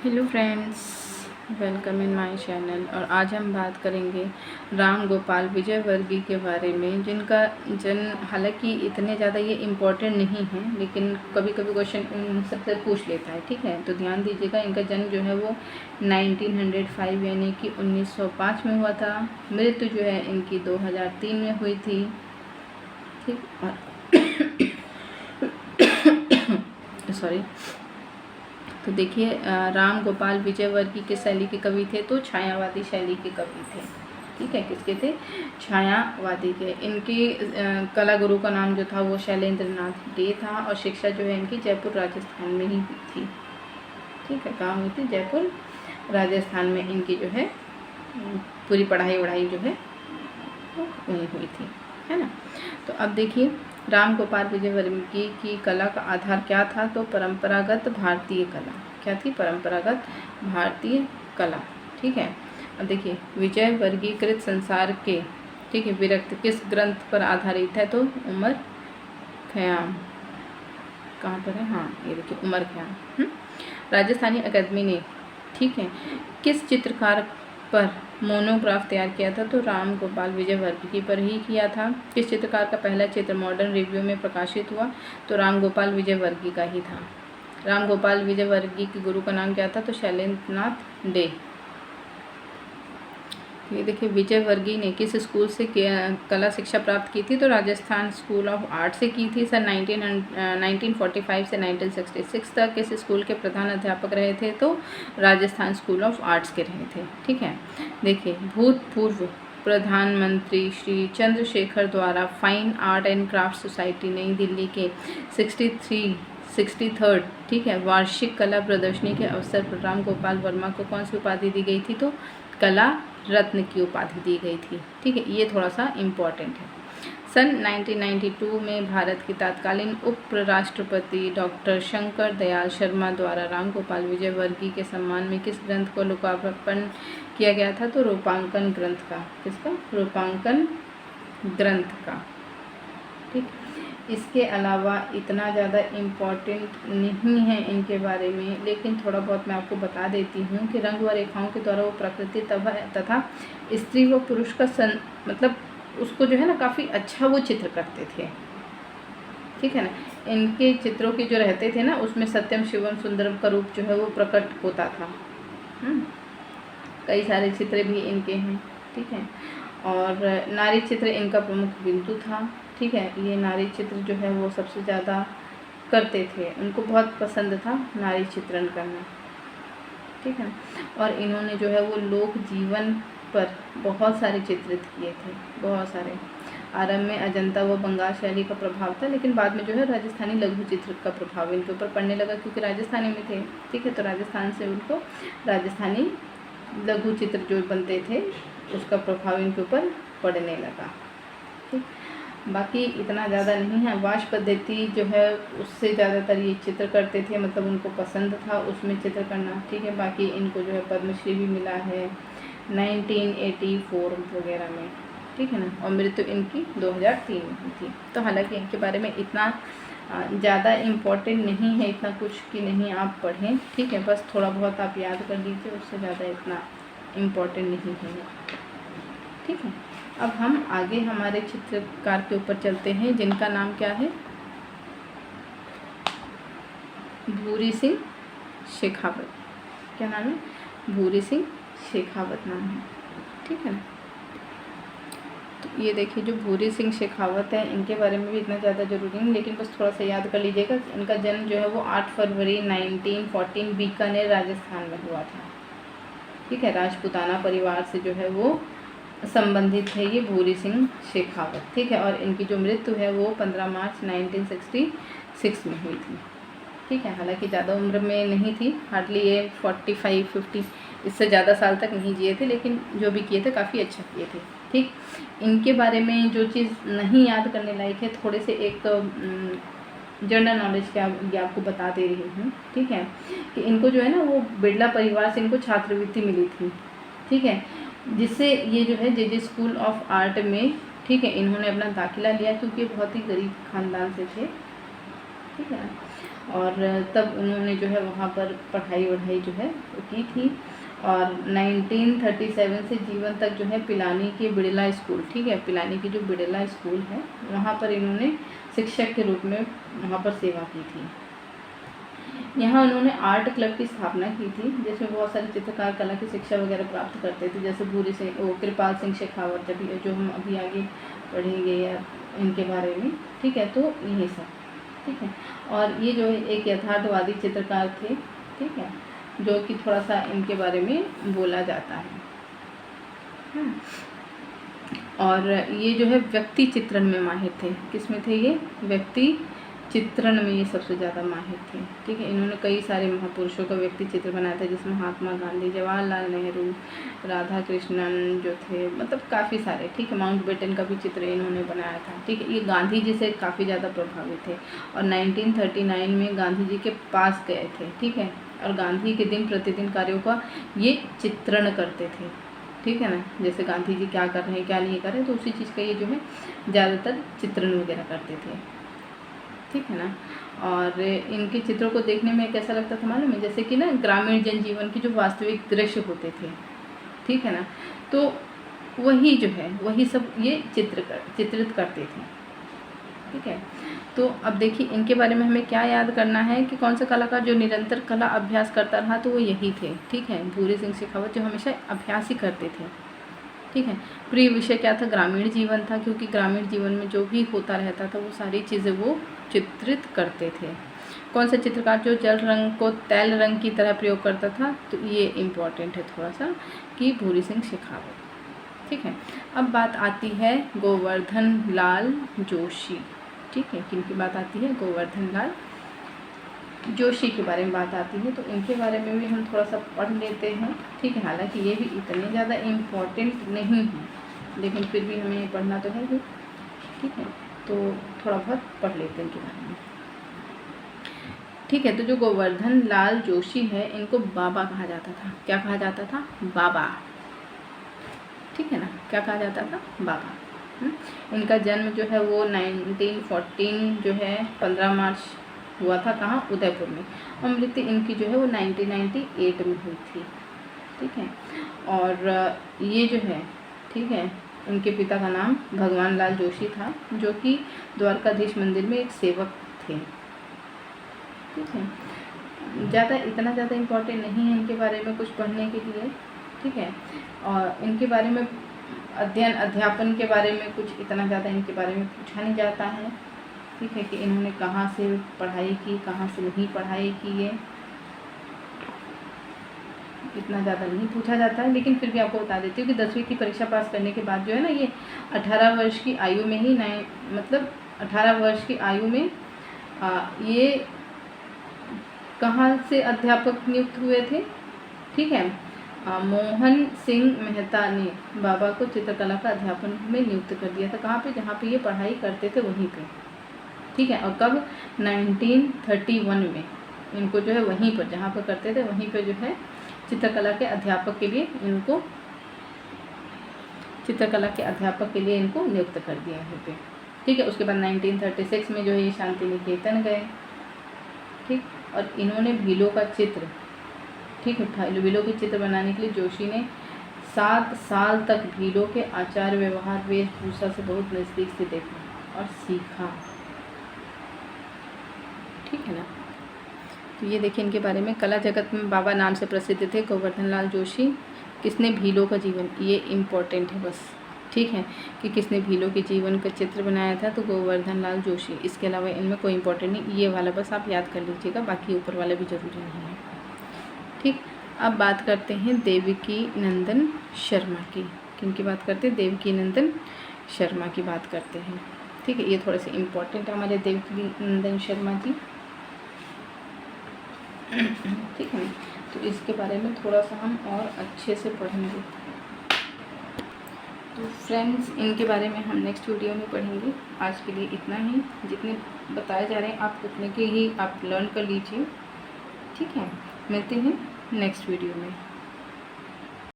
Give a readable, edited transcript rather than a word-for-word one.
Hello friends, welcome in my channel. और आज हम बात करेंगे राम गोपाल विजयवर्गीय के बारे में, जिनका हालांकि इतने ज़्यादा ये इम्पोर्टेंट नहीं है, लेकिन कभी कभी क्वेश्चन सबसे पूछ लेता है। ठीक है, तो ध्यान दीजिएगा। इनका जन्म जो है वो 1905 यानी कि 1905 में हुआ था। मृत्यु जो है इनकी 2003 में हुई थी। ठीक, और सॉरी। तो देखिए, राम गोपाल विजयवर्गीय किस शैली के कवि थे? तो छायावादी शैली के कवि थे। ठीक है, किसके थे? छायावादी के। इनकी कला गुरु का नाम जो था वो शैलेंद्र नाथ डे था, और शिक्षा जो है इनकी जयपुर राजस्थान में ही हुई थी। ठीक है, कहाँ हुई थी? जयपुर राजस्थान में इनकी जो है पूरी पढ़ाई वढ़ाई जो है वहीं हुई थी, है ना। तो अब देखिए, राम गोपाल विजयवर्गीय की कला का आधार क्या था? तो परंपरागत भारतीय कला। क्या थी? परंपरागत भारतीय कला। ठीक है, अब देखिए, विजयवर्गीकृत संसार के, ठीक है, विरक्त किस ग्रंथ पर आधारित है? तो उमर खयाम। कहाँ पर है? हाँ, ये देखिए, उमर खयाम। राजस्थानी अकादमी ने, ठीक है, किस चित्रकार पर मोनोग्राफ तैयार किया था? तो राम गोपाल विजयवर्गीय पर ही किया था। किस चित्रकार का पहला चित्र मॉडर्न रिव्यू में प्रकाशित हुआ? तो राम गोपाल विजयवर्गीय का ही था। राम गोपाल विजयवर्गीय के गुरु का नाम क्या था? तो शैलेंद्र नाथ डे। ये देखिए, विजयवर्गीय ने किस स्कूल से कला शिक्षा प्राप्त की थी? तो राजस्थान स्कूल ऑफ आर्ट से की थी। सन 1945 से 1966 तक किस स्कूल के प्रधान अध्यापक रहे थे? तो राजस्थान स्कूल ऑफ आर्ट्स के रहे थे। ठीक है, देखिए, भूतपूर्व प्रधानमंत्री श्री चंद्रशेखर द्वारा fine art and craft society नई दिल्ली के 63rd, ठीक है, वार्षिक कला प्रदर्शनी के अवसर पर राम गोपाल वर्मा को कौन सी उपाधि दी गई थी? तो कला रत्न की उपाधि दी गई थी। ठीक है, ये थोड़ा सा इम्पॉर्टेंट है। सन 1992 में भारत के तत्कालीन उप राष्ट्रपति डॉक्टर शंकर दयाल शर्मा द्वारा राम गोपाल विजयवर्गीय के सम्मान में किस ग्रंथ को लोकार्पण किया गया था? तो रूपांकन ग्रंथ का। किसका? रूपांकन ग्रंथ का। ठीक, इसके अलावा इतना ज़्यादा इम्पॉर्टेंट नहीं है इनके बारे में, लेकिन थोड़ा बहुत मैं आपको बता देती हूँ कि रंग व रेखाओं के द्वारा वो प्रकृति तथा स्त्री व पुरुष का मतलब उसको जो है ना, काफ़ी अच्छा वो चित्र करते थे। ठीक है ना, इनके चित्रों के जो रहते थे ना, उसमें सत्यम शिवम सुंदरम का रूप जो है वो प्रकट होता था। कई सारे चित्र भी इनके हैं। ठीक है, और नारी चित्र इनका प्रमुख बिंदु था। ठीक है, ये नारी चित्र जो है वो सबसे ज़्यादा करते थे, उनको बहुत पसंद था नारी चित्रण करना। ठीक है, और इन्होंने जो है वो लोक जीवन पर बहुत सारे चित्रित किए थे, बहुत सारे। आरंभ में अजंता व बंगाल शैली का प्रभाव था, लेकिन बाद में जो है राजस्थानी लघु चित्र का प्रभाव इनके ऊपर पड़ने लगा, क्योंकि राजस्थानी में थे। ठीक है, तो राजस्थान से उनको राजस्थानी लघु चित्र जो बनते थे उसका प्रभाव इनके ऊपर पड़ने लगा। ठीक, बाकी इतना ज़्यादा नहीं है। वाश पद्धति जो है उससे ज़्यादातर ये चित्र करते थे, मतलब उनको पसंद था उसमें चित्र करना। ठीक है, बाकी इनको जो है पद्मश्री भी मिला है 1984 वगैरह में। ठीक है ना, और मृत्यु इनकी 2003 में हुई थी। तो हालांकि इनके बारे में इतना ज़्यादा इम्पोर्टेंट नहीं है, इतना कुछ कि नहीं आप पढ़ें। ठीक है, बस थोड़ा बहुत आप याद कर लीजिए, उससे ज़्यादा इतना इम्पोर्टेंट नहीं है। ठीक है, अब हम आगे हमारे चित्रकार के ऊपर चलते हैं, जिनका नाम क्या है? भूरी सिंह शेखावत। क्या नाम है? भूरी सिंह शेखावत नाम है। ठीक है ना, तो ये देखिए, जो भूरी सिंह शेखावत है, इनके बारे में भी इतना ज़्यादा जरूरी नहीं, लेकिन बस थोड़ा सा याद कर लीजिएगा। इनका जन्म जो है वो 8 फरवरी 1914 बीकानेर राजस्थान में हुआ था। ठीक है, राजपूताना परिवार से जो है वो संबंधित है ये भूरी सिंह शेखावत। ठीक है, और इनकी जो मृत्यु है वो 15 मार्च 1966 में हुई थी। ठीक है, हालांकि ज़्यादा उम्र में नहीं थी, हार्डली ये 45-50 इससे ज़्यादा साल तक नहीं जिए थे, लेकिन जो भी किए थे काफ़ी अच्छा किए थे। ठीक, इनके बारे में जो चीज़ नहीं याद करने लायक है, थोड़े से एक जनरल नॉलेज क्या ये आपको बता दे रही हूँ। ठीक है, कि इनको जो है ना वो बिरला परिवार से इनको छात्रवृत्ति मिली थी। ठीक है, जिससे ये जो है जे स्कूल ऑफ आर्ट में, ठीक है, इन्होंने अपना दाखिला लिया, क्योंकि बहुत ही गरीब खानदान से थे। ठीक है, और तब उन्होंने जो है वहाँ पर पढ़ाई वढ़ाई जो है वो की थी। और 1937 से जीवन तक जो है पिलानी के बिड़ला स्कूल, ठीक है, पिलानी की जो बिड़ला स्कूल है वहाँ पर इन्होंने शिक्षक के रूप में वहाँ पर सेवा की थी। यहाँ उन्होंने आर्ट क्लब की स्थापना की थी, जिसमें बहुत सारे चित्रकार कला की शिक्षा वगैरह प्राप्त करते थे, जैसे भूरी सिंह, वो कृपाल सिंह शेखावत, जो हम अभी आगे पढ़ेंगे या इनके बारे में, ठीक है। तो यही सब, ठीक है। और ये जो है एक यथार्थवादी चित्रकार थे, ठीक है, जो कि थोड़ा सा इनके बारे में बोला जाता है। और ये जो है व्यक्ति चित्रण में माहिर थे। किस में थे ये? व्यक्ति चित्रण में ये सबसे ज़्यादा माहिर थे, ठीक है। इन्होंने कई सारे महापुरुषों का व्यक्ति चित्र बनाया था, जिसमें महात्मा गांधी, जवाहरलाल नेहरू, राधा कृष्णन जो थे, मतलब काफ़ी सारे, ठीक है। माउंटबेटन का भी चित्र इन्होंने बनाया था, ठीक है। ये गांधी जी से काफ़ी ज़्यादा प्रभावित थे और 1939 में गांधी जी के पास गए थे, ठीक है। और गांधी के दिन प्रतिदिन कार्यों का ये चित्रण करते थे, ठीक है ना। जैसे गांधी जी क्या कर रहे हैं, क्या नहीं कर रहे, तो उसी चीज़ का ये जो है ज़्यादातर चित्रण वगैरह करते थे, ठीक है ना। और इनके चित्रों को देखने में कैसा लगता था मालूम है? जैसे कि ना ग्रामीण जनजीवन की जो वास्तविक दृश्य होते थे, ठीक है ना, तो वही जो है वही सब ये चित्रित करते थे, ठीक है। तो अब देखिए इनके बारे में हमें क्या याद करना है कि कौन सा कलाकार जो निरंतर कला अभ्यास करता रहा, तो वो यही थे, ठीक है। भूरी सिंह शेखावत जो हमेशा अभ्यास ही करते थे, ठीक है। प्रिय विषय क्या था? ग्रामीण जीवन था, क्योंकि ग्रामीण जीवन में जो भी होता रहता था वो सारी चीज़ें वो चित्रित करते थे। कौन सा चित्रकार जो जल रंग को तैल रंग की तरह प्रयोग करता था? तो ये इम्पॉर्टेंट है थोड़ा सा कि भूरी सिंह शेखावत, ठीक है। अब बात आती है गोवर्धन लाल जोशी, ठीक है। किनकी बात आती है? गोवर्धन लाल जोशी के बारे में बात आती है, तो इनके बारे में भी हम थोड़ा सा पढ़ लेते हैं, ठीक है। हालांकि ये भी इतने ज़्यादा इम्पोर्टेंट नहीं है, लेकिन फिर भी हमें ये पढ़ना तो है ही, ठीक है। तो थोड़ा बहुत पढ़ लेते हैं इनके बारे में, ठीक है। तो जो गोवर्धन लाल जोशी है, इनको बाबा कहा जाता था। क्या कहा जाता था? बाबा, ठीक है ना। क्या कहा जाता था? बाबा। इनका जन्म जो है वो 1914 जो है 15 मार्च हुआ था, कहाँ? उदयपुर में। और मृत्यु इनकी जो है वो 1998 में हुई थी, ठीक है। और ये जो है, ठीक है, इनके पिता का नाम भगवान लाल जोशी था, जो कि द्वारकाधीश मंदिर में एक सेवक थे, ठीक है। इतना ज़्यादा इम्पोर्टेंट नहीं है इनके बारे में कुछ पढ़ने के लिए, ठीक है। और इनके बारे में अध्यापन के बारे में कुछ इतना ज़्यादा इनके बारे में पूछा नहीं जाता है, ठीक है, कि इन्होंने कहाँ से पढ़ाई की, कहाँ से नहीं पढ़ाई की, ये इतना ज़्यादा नहीं पूछा जाता है। लेकिन फिर भी आपको बता देती हूँ कि 10वीं की परीक्षा पास करने के बाद जो है ना, ये 18 वर्ष की आयु में ही मतलब 18 वर्ष की आयु में ये कहाँ से अध्यापक नियुक्त हुए थे, ठीक है। मोहन सिंह मेहता ने बाबा को चित्रकला का अध्यापन में नियुक्त कर दिया था। कहाँ पे? जहाँ पे ये पढ़ाई करते थे वहीं पे, ठीक है। और कब? 1931 में इनको जो है वहीं पर, जहाँ पर करते थे वहीं पर जो है चित्रकला के अध्यापक के लिए इनको नियुक्त कर दिया है, ठीक है। उसके बाद 1936 में जो है ये शांति निकेतन गए, ठीक। और इन्होंने भीलों का चित्र, ठीक है, भीलों के चित्र बनाने के लिए जोशी ने 7 साल तक भीलों के आचार व्यवहार वेशभूषा से बहुत नज़दीक से देखा और सीखा, ठीक है ना। तो ये देखिए इनके बारे में, कला जगत में बाबा नाम से प्रसिद्ध थे गोवर्धन लाल जोशी। किसने? भीलों का जीवन, ये इम्पोर्टेंट है बस, ठीक है, कि किसने भीलों के जीवन का चित्र बनाया था? तो गोवर्धन लाल जोशी। इसके अलावा इनमें कोई इम्पोर्टेंट नहीं, ये वाला बस आप याद कर लीजिएगा, बाकी ऊपर वाला भी ज़रूरी नहीं है, ठीक। अब बात करते हैं देवकी नंदन शर्मा की। किनकी बात करते हैं? देवकी नंदन शर्मा की बात करते हैं, ठीक है। ये थोड़े से इम्पोर्टेंट है हमारे देवकी नंदन शर्मा जी, ठीक है। तो इसके बारे में थोड़ा सा हम और अच्छे से पढ़ेंगे। तो फ्रेंड्स, इनके बारे में हम नेक्स्ट वीडियो में पढ़ेंगे। आज के लिए इतना ही, जितने बताए जा रहे हैं आप उतने के ही आप लर्न कर लीजिए, ठीक है। मिलते हैं नेक्स्ट वीडियो में।